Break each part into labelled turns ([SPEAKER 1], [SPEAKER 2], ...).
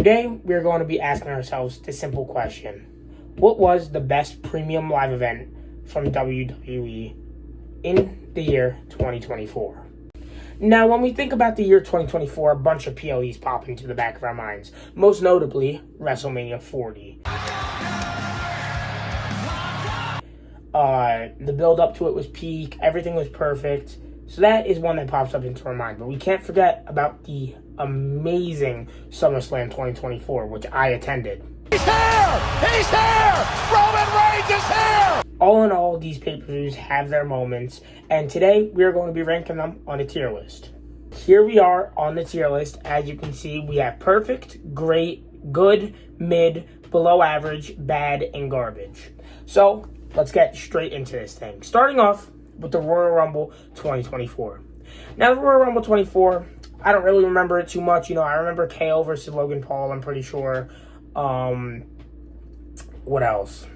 [SPEAKER 1] Today, we're going to be asking ourselves the simple question. What was the best premium live event from WWE in the year 2024? Now, when we think about the year 2024, a bunch of PLEs pop into the back of our minds. Most notably, WrestleMania 40. The build up to it was peak. Everything was perfect. So that is one that pops up into our mind. But we can't forget about the amazing SummerSlam 2024, which I attended.
[SPEAKER 2] He's here! He's here! Roman Reigns is here!
[SPEAKER 1] All in all, these pay-per-views have their moments, and today we are going to be ranking them on a tier list. Here we are on the tier list. As you can see, we have perfect, great, good, mid, below average, bad, and garbage. So, let's get straight into this thing. Starting off with the Royal Rumble 2024. Now, the Royal Rumble 24, I don't really remember it too much. I remember KO versus Logan Paul, I'm pretty sure. What else?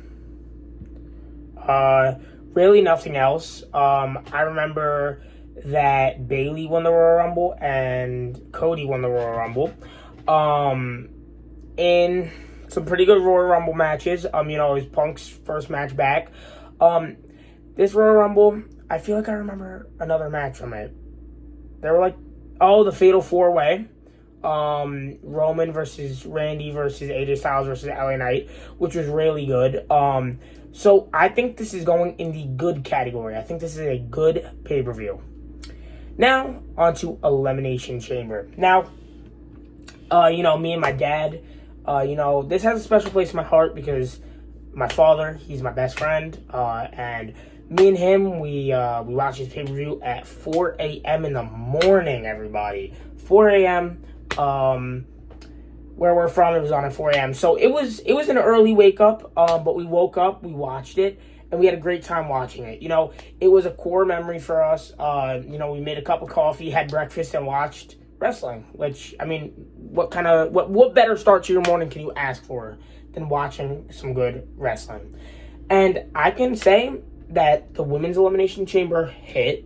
[SPEAKER 1] Really nothing else. I remember that Bayley won the Royal Rumble and Cody won the Royal Rumble. In some pretty good Royal Rumble matches. It was Punk's first match back. This Royal Rumble, I feel like I remember another match from it. They were the Fatal 4-Way. Roman versus Randy versus AJ Styles versus LA Knight, which was really good. So I think this is going in the good category. I think this is a good pay-per-view. Now, on to Elimination Chamber. Now, me and my dad, this has a special place in my heart because my father, he's my best friend, and me and him, we watched this pay-per-view at 4 a.m. in the morning, everybody. 4 a.m., where we're from, it was on at 4 a.m. So it was an early wake up, but we woke up, we watched it, and we had a great time watching it. It was a core memory for us. We made a cup of coffee, had breakfast, and watched wrestling. Which, what better start to your morning can you ask for than watching some good wrestling? And I can say that the women's elimination chamber hit,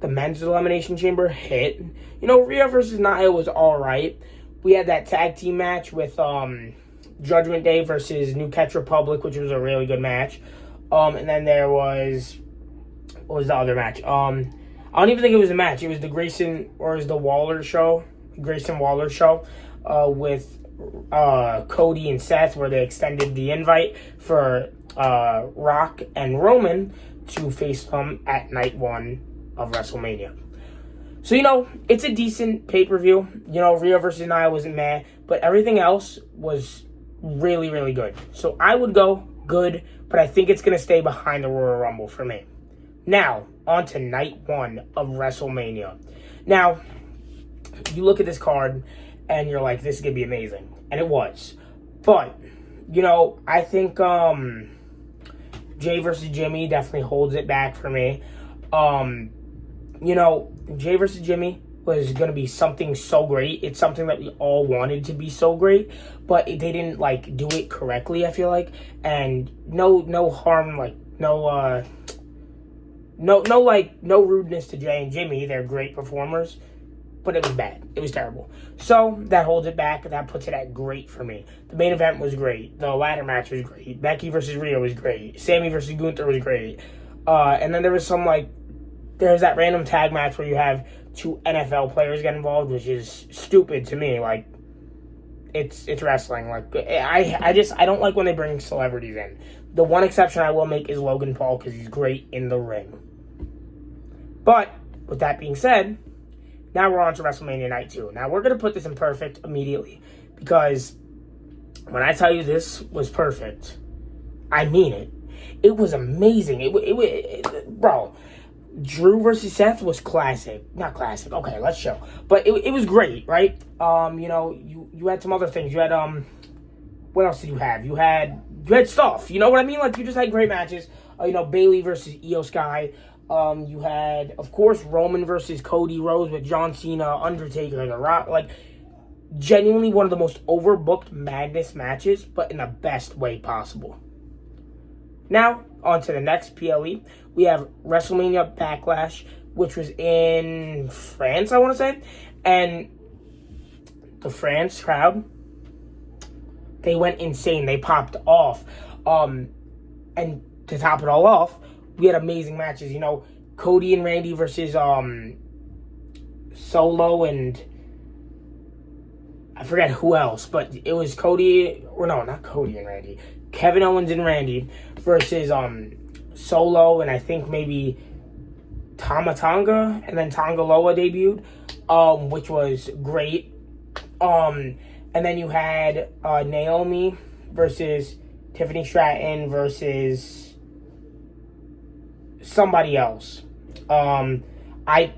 [SPEAKER 1] the men's elimination chamber hit. Rhea versus Nia was all right. We had that tag team match with Judgment Day versus New Catch Republic, which was a really good match. And then there was, what was the other match? I don't even think it was a match. It was the Grayson Waller show with Cody and Seth, where they extended the invite for Rock and Roman to face them at night 1 of WrestleMania. So, it's a decent pay-per-view. Rhea versus Nia wasn't meh, but everything else was really, really good. So I would go good, but I think it's going to stay behind the Royal Rumble for me. Now, on to night 1 of WrestleMania. Now, you look at this card, and you're like, this is going to be amazing. And it was. But, I think Jay versus Jimmy definitely holds it back for me. Jay versus Jimmy was going to be something so great. It's something that we all wanted to be so great, but they didn't, do it correctly, I feel like. And no harm, no rudeness to Jay and Jimmy. They're great performers, but it was bad. It was terrible. So that holds it back, and that puts it at great for me. The main event was great. The ladder match was great. Becky versus Rhea was great. Sammy versus Gunther was great. And then there was some, there's that random tag match where you have 2 NFL players get involved, which is stupid to me. It's wrestling. I don't like when they bring celebrities in. The one exception I will make is Logan Paul, because he's great in the ring. But, with that being said, now we're on to WrestleMania Night 2. Now, we're going to put this in perfect immediately, because when I tell you this was perfect, I mean it. It was amazing. Bro, Drew versus Seth was classic. Not classic. Okay, let's show. But it was great, right? You had some other things. You had, what else did you have? You had stuff. You know what I mean? You just had great matches. Bayley versus Io Sky. You had, of course, Roman versus Cody Rhodes with John Cena, Undertaker, The Rock. Genuinely one of the most overbooked Madness matches, but in the best way possible. Now, on to the next PLE. We have WrestleMania Backlash, which was in France, I want to say. And the France crowd They went insane. They popped off. And to top it all off, we had amazing matches. You know, Cody and Randy versus Solo and I forget who else, but it was Cody, or no, not Cody and Randy. Kevin Owens and Randy versus Solo and I think maybe Tama Tonga, and then Tonga Loa debuted, which was great. And then you had Naomi versus Tiffany Stratton versus somebody else. My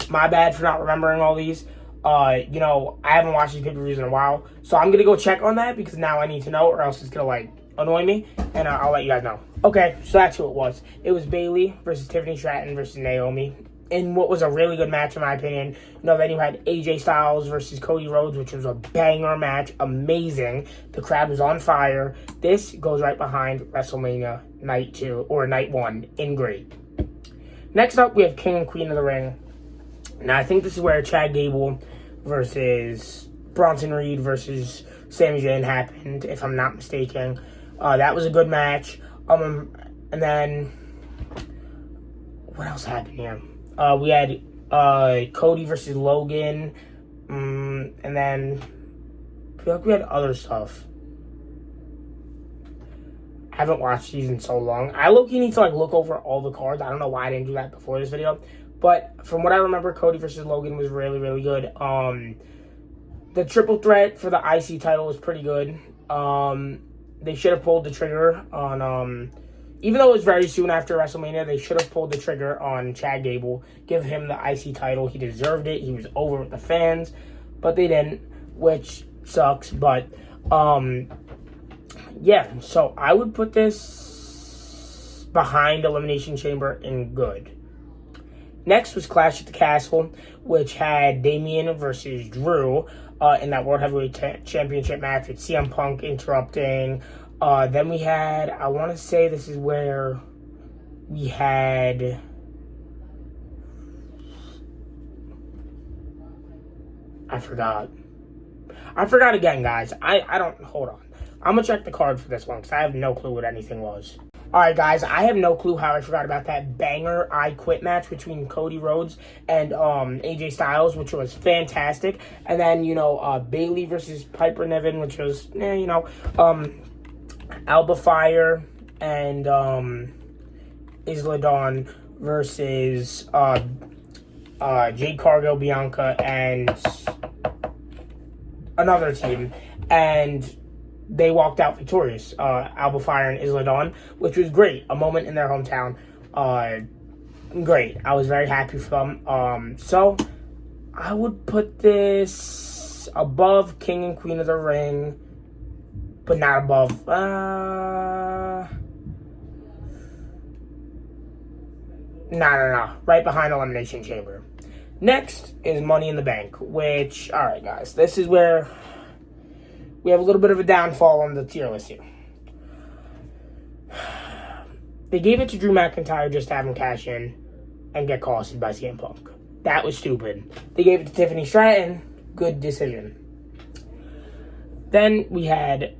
[SPEAKER 1] bad for not remembering all these. You know, I haven't watched these pay-per-views in a while, so I'm gonna go check on that because now I need to know, or else it's gonna like annoy me, and I'll let you guys know. Okay, so that's who it was. It was Bayley versus Tiffany Stratton versus Naomi, in what was a really good match in my opinion. You know, then you had AJ Styles versus Cody Rhodes, which was a banger match, amazing. The crowd was on fire. This goes right behind WrestleMania Night 2 or Night 1 in great. Next up, we have King and Queen of the Ring. Now, I think this is where Chad Gable versus Bronson Reed versus Sami Zayn happened, if I'm not mistaken. That was a good match. And then, what else happened here? We had Cody versus Logan. And then, I feel like we had other stuff. I haven't watched these in so long. I low-key need to like look over all the cards. I don't know why I didn't do that before this video. But from what I remember, Cody versus Logan was really, really good. The triple threat for the IC title was pretty good. They should have pulled the trigger on, even though it was very soon after WrestleMania, they should have pulled the trigger on Chad Gable. Give him the IC title. He deserved it. He was over with the fans. But they didn't, which sucks. But, yeah. So I would put this behind Elimination Chamber in good. Next was Clash at the Castle, which had Damian versus Drew in that World Heavyweight Championship match with CM Punk interrupting. Then we had, I want to say this is where we had... I forgot again, guys. I don't... Hold on. I'm going to check the card for this one because I have no clue what anything was. Alright guys, I have no clue how I forgot about that banger I Quit match between Cody Rhodes and AJ Styles, which was fantastic. And then, you know, Bayley versus Piper Niven, which was, you know, Alba Fire and Isla Dawn versus Jade Cargill, Bianca, and another team. And they walked out victorious, Alba Fire and Isla Dawn, which was great. A moment in their hometown. Great. I was very happy for them. So, I would put this above King and Queen of the Ring, but not above... No. Right behind Elimination Chamber. Next is Money in the Bank, which... Alright, guys. This is where... we have a little bit of a downfall on the tier list here. They gave it to Drew McIntyre just to have him cash in and get costed by CM Punk. That was stupid. They gave it to Tiffany Stratton. Good decision. Then we had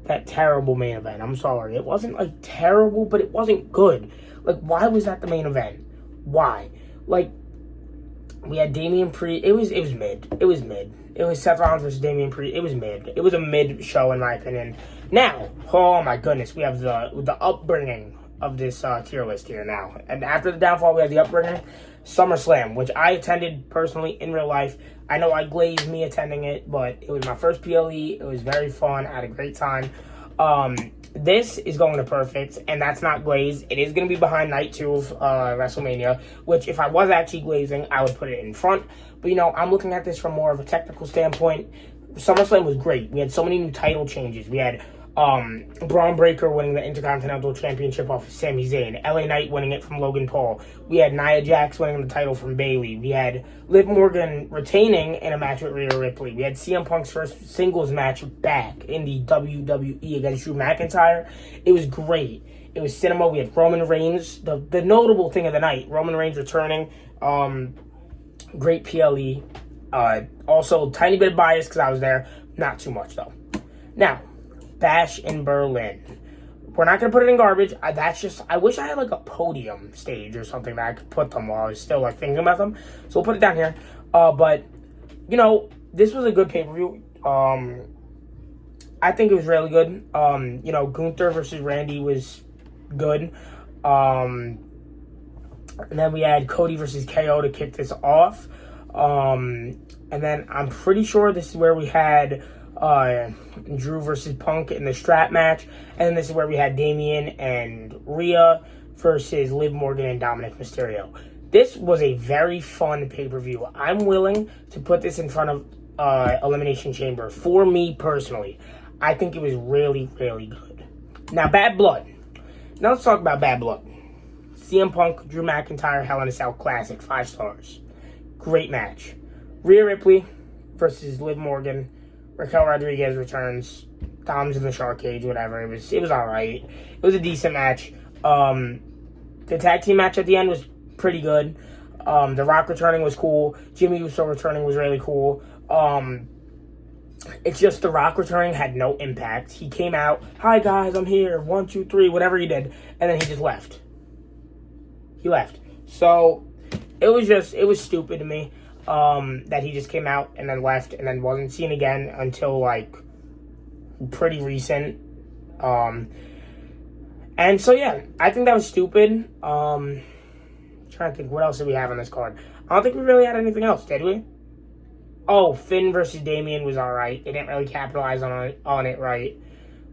[SPEAKER 1] that terrible main event. I'm sorry. It wasn't, like, terrible, but it wasn't good. Like, why was that the main event? Why? Like, we had Damian Priest. It was mid. It was mid. It was Seth Rollins versus Damian Priest. It was mid. It was a mid show, in my opinion. Now, oh my goodness, we have the upbringing of this tier list here now. And after the downfall, we have the upbringing. SummerSlam, which I attended personally in real life. I know I glazed me attending it, but it was my first PLE. It was very fun. I had a great time. This is going to Perfect, and that's not glazed. It is going to be behind Night 2 of WrestleMania, which if I was actually glazing, I would put it in front. But, you know, I'm looking at this from more of a technical standpoint. SummerSlam was great. We had so many new title changes. We had Braun Breaker winning the Intercontinental Championship off of Sami Zayn. LA Knight winning it from Logan Paul. We had Nia Jax winning the title from Bayley. We had Liv Morgan retaining in a match with Rhea Ripley. We had CM Punk's first singles match back in the WWE against Drew McIntyre. It was great. It was cinema. We had Roman Reigns. The notable thing of the night, Roman Reigns returning. Great PLE. Also, tiny bit of bias because I was there. Not too much, though. Now, Bash in Berlin. We're not going to put it in garbage. I wish I had, like, a podium stage or something that I could put them while I was still, like, thinking about them. So we'll put it down here. But, you know, this was a good pay-per-view. I think it was really good. You know, Gunther versus Randy was good. And then we had Cody versus KO to kick this off. And then I'm pretty sure this is where we had Drew versus Punk in the strap match. And then this is where we had Damian and Rhea versus Liv Morgan and Dominic Mysterio. This was a very fun pay-per-view. I'm willing to put this in front of Elimination Chamber. For me personally, I think it was really, really good. Now, Bad Blood. Now let's talk about Bad Blood. CM Punk, Drew McIntyre, Hell in a Cell Classic, 5 stars. Great match. Rhea Ripley versus Liv Morgan. Raquel Rodriguez returns. Dom's in the shark cage, whatever. It was alright. It was a decent match. The tag team match at the end was pretty good. The Rock returning was cool. Jimmy Uso returning was really cool. It's just The Rock returning had no impact. He came out, hi guys, I'm here, 1, 2, 3, whatever he did, and then he just left. He left. So, it was stupid to me that he just came out and then left and then wasn't seen again until, like, pretty recent. And so, yeah, I think that was stupid. Trying to think, what else did we have on this card? I don't think we really had anything else, did we? Oh, Finn versus Damian was alright. They didn't really capitalize on it right.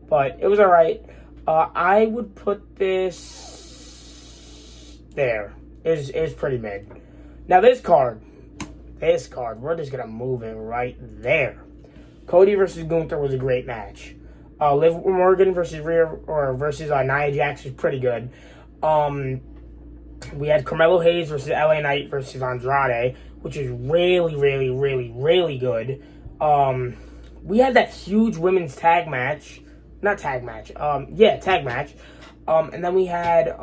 [SPEAKER 1] But it was alright. I would put this there. It was pretty mid. Now this card, we're just going to move it right there. Cody versus Gunther was a great match. Liv Morgan versus Nia Jax was pretty good. We had Carmelo Hayes versus LA Knight versus Andrade, which is really, really, really, really good. We had that huge women's tag match. Not tag match. Tag match. And then we had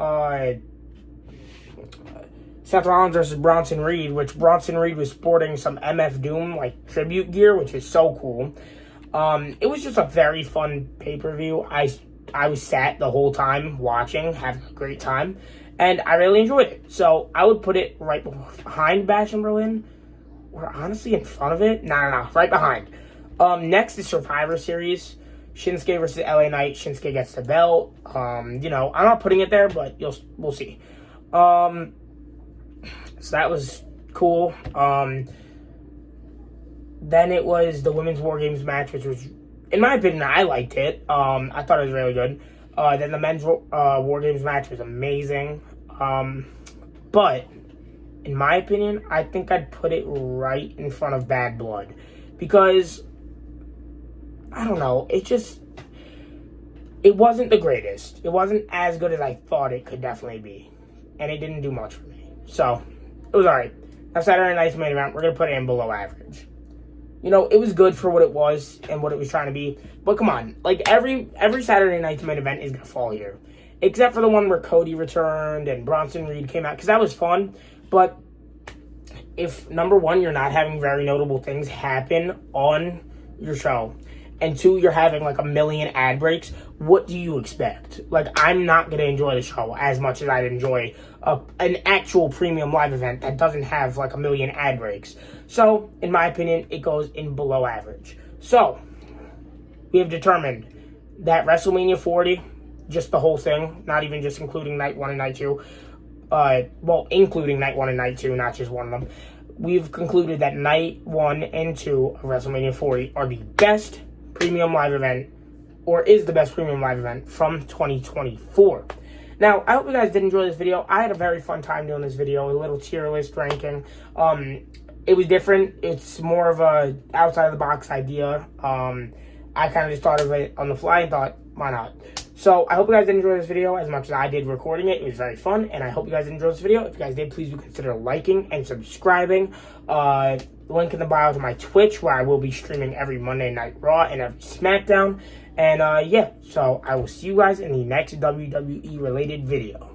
[SPEAKER 1] Seth Rollins versus Bronson Reed, which Bronson Reed was sporting some MF Doom, like, tribute gear, which is so cool. It was just a very fun pay-per-view. I was sat the whole time watching, having a great time. And I really enjoyed it. So I would put it right behind Bash in Berlin. Or honestly in front of it. No. Right behind. Next is Survivor Series. Shinsuke versus LA Knight. Shinsuke gets the belt. You know, I'm not putting it there, but we'll see. So that was cool. Then it was the Women's War Games match, which was, in my opinion, I liked it. I thought it was really good. Then the Men's War Games match was amazing. But, in my opinion, I think I'd put it right in front of Bad Blood. Because, I don't know, it wasn't the greatest. It wasn't as good as I thought it could definitely be. And it didn't do much for me. So, it was alright. Now, Saturday Night's main event, we're going to put it in below average. You know, it was good for what it was and what it was trying to be. But come on, like every Saturday Night's main event is going to fall here. Except for the one where Cody returned and Bronson Reed came out, because that was fun. But if, number one, you're not having very notable things happen on your show, and two, you're having like a million ad breaks, what do you expect? Like, I'm not going to enjoy the show as much as I'd enjoy an actual premium live event that doesn't have like a million ad breaks. So, in my opinion, it goes in below average. So, we have determined that WrestleMania 40, just the whole thing, not even just including Night 1 and Night 2, including Night 1 and Night 2, not just one of them, we've concluded that Night 1 and 2 of WrestleMania 40 are the best premium live event, or is the best premium live event from 2024. Now, I hope you guys did enjoy this video. I had a very fun time doing this video, a little tier list ranking. It was different. It's more of a outside of the box idea. I kind of just thought of it on the fly and thought, why not? So, I hope you guys did enjoy this video as much as I did recording it. It was very fun, and I hope you guys enjoyed this video. If you guys did, please do consider liking and subscribing. Link in the bio to my Twitch, where I will be streaming every Monday Night Raw and every SmackDown. And, so I will see you guys in the next WWE-related video.